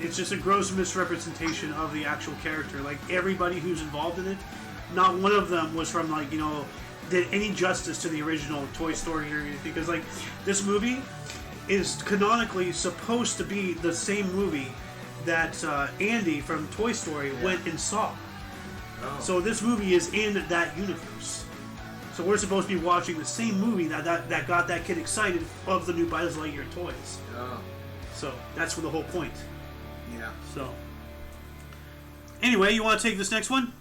S1: It's just a gross misrepresentation of the actual character. Like everybody who's involved in it, not one of them was from did any justice to the original Toy Story or anything. Because this movie is canonically supposed to be the same movie that Andy from Toy Story went and saw.
S2: Oh.
S1: So this movie is in that universe. So we're supposed to be watching the same movie that got that kid excited of the new Buzz Lightyear toys.
S2: Oh.
S1: So that's for the whole point.
S2: Yeah.
S1: So anyway, you want to take this next one?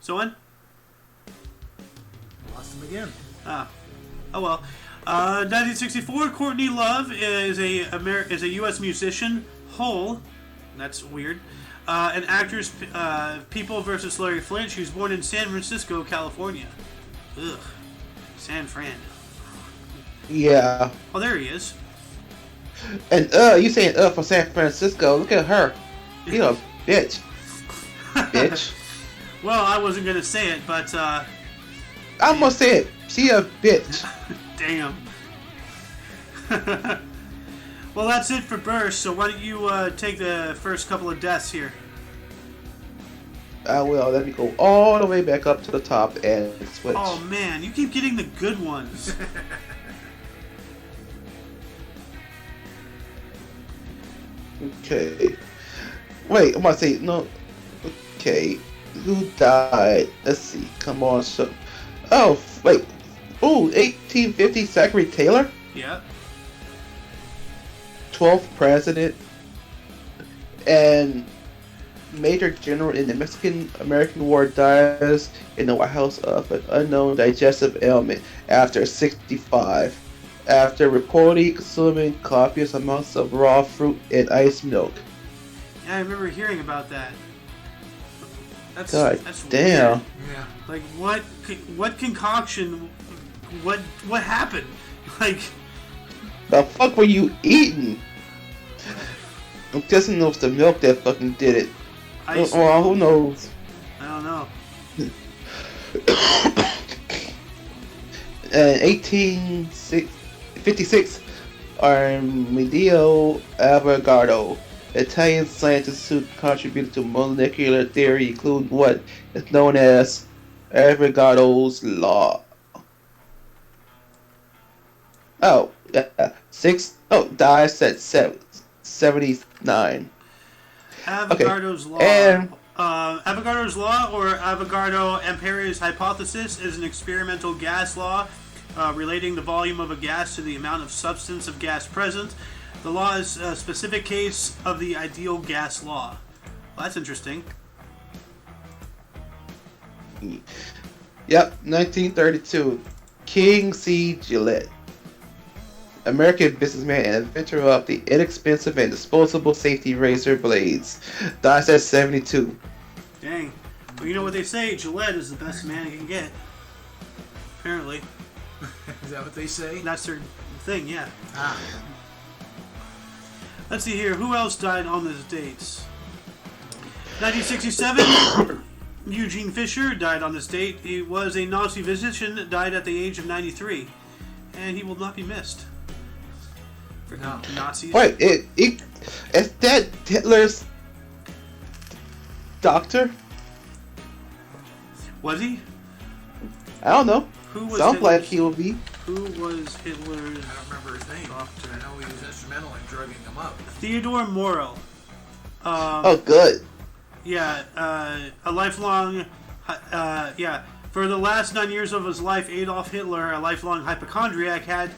S1: So on?
S2: Lost him again.
S1: Oh well. 1964, Courtney Love is a U.S. musician. Howe, that's weird. An actress, People versus Larry Flint. She was born in San Francisco, California. Ugh, San Fran.
S3: Yeah.
S1: Oh, there he is.
S3: And you saying for San Francisco? Look at her. Bitch. Bitch.
S1: Well, I wasn't gonna say it, but
S3: I'm gonna say it. She a bitch.
S1: Damn. Well, that's it for Burst, so why don't you take the first couple of deaths here?
S3: I will. Let me go all the way back up to the top and switch.
S1: Oh man, you keep getting the good ones.
S3: Okay. Wait, I'm gonna say no. Okay. Who died? Let's see. Come on, so. Oh, wait. Ooh, 1850 Zachary Taylor?
S1: Yeah.
S3: 12th president and Major General in the Mexican-American War dies in the White House of an unknown digestive ailment after 65, after reportedly consuming copious amounts of raw fruit and iced milk.
S1: Yeah, I remember hearing about that. That's
S3: damn.
S1: Weird.
S2: Yeah.
S1: Like what concoction? What happened? Like
S3: the fuck were you eating? I'm guessing it was the milk that fucking did it. Well, who knows?
S1: I don't know.
S3: 1856, Armando Avogadro, Italian scientist who contributed to molecular theory, include what is known as Avogadro's law. Oh, yeah. Dies at 79.
S1: Avogadro's law.
S3: And
S1: Avogadro's law, or Avogadro-Ampere's hypothesis, is an experimental gas law relating the volume of a gas to the amount of substance of gas present. The law is a specific case of the ideal gas law. Well, that's interesting.
S3: Yep, 1932. King C. Gillette, American businessman and inventor of the inexpensive and disposable safety razor blades, dies at 72.
S1: Dang. Well, you know what they say, Gillette is the best man you can get. Apparently.
S2: Is that what they say?
S1: That's their thing, yeah.
S2: Ah.
S1: Let's see here. Who else died on this date? 1967, Eugene Fisher died on this date. He was a Nazi physician, died at the age of 93. And he will not be missed.
S2: No.
S1: Nazis.
S3: Wait, is that Hitler's doctor?
S1: Was he?
S3: I don't know.
S1: Who was
S3: Sounds like
S1: Hitler's-
S3: he will be.
S1: Who was Hitler's
S2: I don't remember his name.
S1: doctor?
S2: I know he was instrumental in drugging him up.
S1: Theodore Morel.
S3: Oh, good.
S1: Yeah, a lifelong... yeah, for the last 9 years of his life, Adolf Hitler, a lifelong hypochondriac, had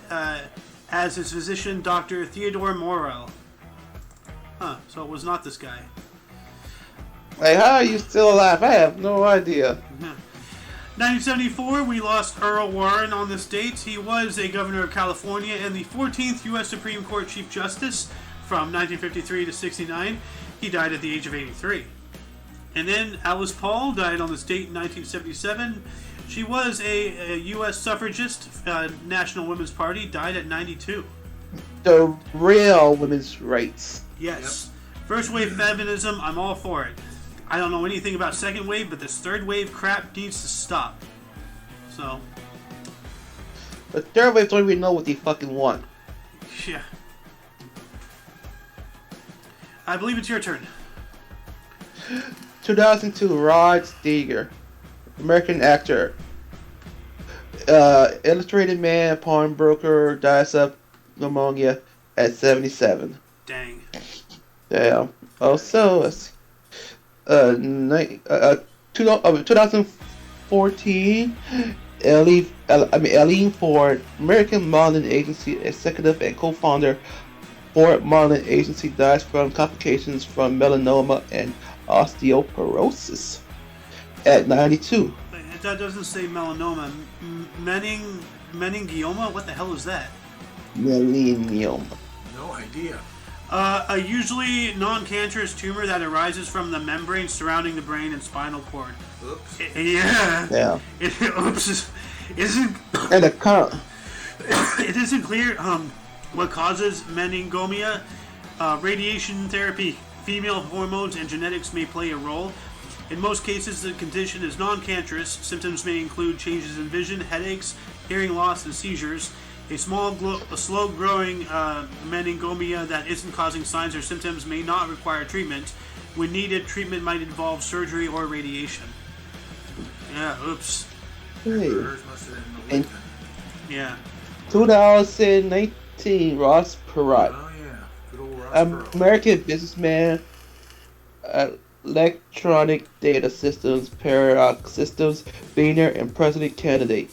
S1: as his physician Dr. Theodore Morel. Huh, so it was not this guy.
S3: Like, how are you still alive? I have no idea.
S1: 1974, we lost Earl Warren on this date. He was a governor of California and the 14th U.S. Supreme Court Chief Justice from 1953 to 69. He died at the age of 83. And then Alice Paul died on this date in 1977. She was a U.S. suffragist, National Women's Party, died at 92.
S3: The real women's rights.
S1: Yes. Yep. First wave feminism, I'm all for it. I don't know anything about second wave, but this third wave crap needs to stop. So.
S3: The third wave don't even know what they fucking want.
S1: Yeah. I believe it's your turn.
S3: 2002, Rod Steiger, American actor, illustrated man, pawnbroker, dies of pneumonia at 77.
S1: Dang.
S3: Yeah. Also, 2014, Eileen Ford, American Modeling Agency executive and co-founder, Ford Modeling Agency, dies from complications from melanoma and osteoporosis at 92.
S1: That doesn't say melanoma. Meningioma? What the hell is that?
S3: Melanoma.
S2: No idea.
S1: A usually non-cancerous tumor that arises from the membrane surrounding the brain and spinal cord.
S2: Oops.
S1: Yeah. Oops. Isn't
S3: And the
S1: it isn't clear what causes meningomia. Radiation therapy, female hormones, and genetics may play a role. In most cases, the condition is non-cancerous. Symptoms may include changes in vision, headaches, hearing loss, and seizures. A slow-growing meningomia that isn't causing signs or symptoms may not require treatment. When needed, treatment might involve surgery or radiation. Yeah, oops.
S3: Hey.
S2: In
S1: Yeah.
S3: 2019, Ross Perot,
S2: Oh yeah, good old Ross Perot.
S3: American businessman, electronic data systems, paradox systems, billionaire and president candidate.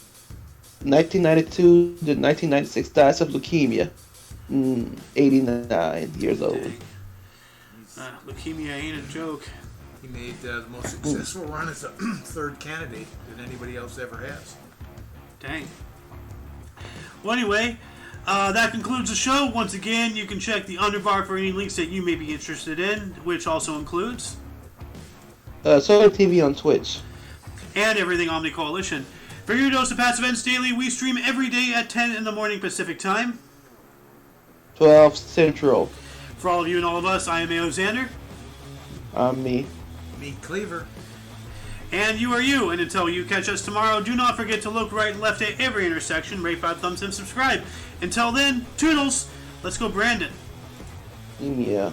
S3: 1992 to 1996, dies of leukemia. 89 years old.
S1: Leukemia ain't a joke.
S2: He made the most successful run as a third candidate that anybody else ever has.
S1: Dang. Well, anyway, that concludes the show. Once again, you can check the underbar for any links that you may be interested in, which also includes
S3: Solar TV on Twitch.
S1: And everything Omni Coalition. For your dose of past events daily, we stream every day at 10 in the morning Pacific time.
S3: 12 Central.
S1: For all of you and all of us, I am A.O. Xander.
S3: I'm me.
S2: Meet Cleaver.
S1: And you are you. And until you catch us tomorrow, do not forget to look right and left at every intersection, rate 5 thumbs and subscribe. Until then, toodles. Let's go, Brandon.
S3: Yeah.